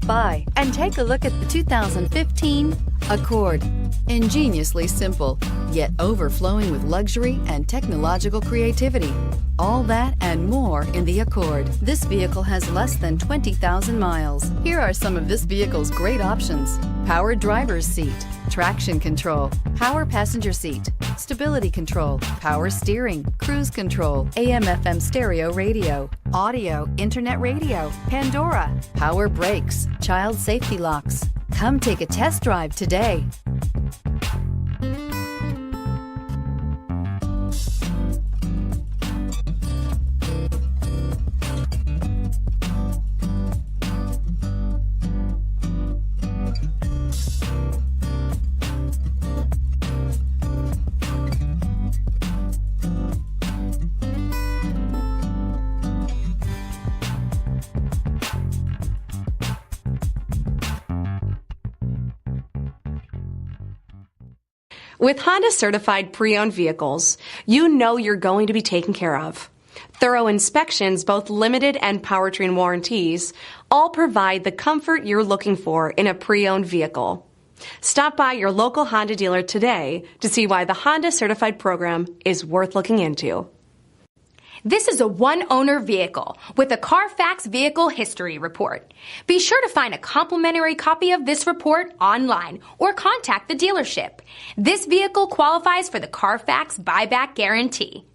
by and take a look at the 2015 Accord. Ingeniously simple, yet overflowing with luxury and technological creativity. All that and more in the Accord. This vehicle has less than 20,000 miles. Here are some of this vehicle's great options: power driver's seat, traction control, power passenger seat, stability control, power steering, cruise control, AM/FM stereo radio, audio, internet radio, Pandora, power brakes, child safety locks. Come take a test drive today. With Honda certified pre-owned vehicles, you know you're going to be taken care of. Thorough inspections, both limited and powertrain warranties, all provide the comfort you're looking for in a pre-owned vehicle. Stop by your local Honda dealer today to see why the Honda certified program is worth looking into. This is a one-owner vehicle with a Carfax Vehicle History Report. Be sure to find a complimentary copy of this report online or contact the dealership. This vehicle qualifies for the Carfax Buyback Guarantee.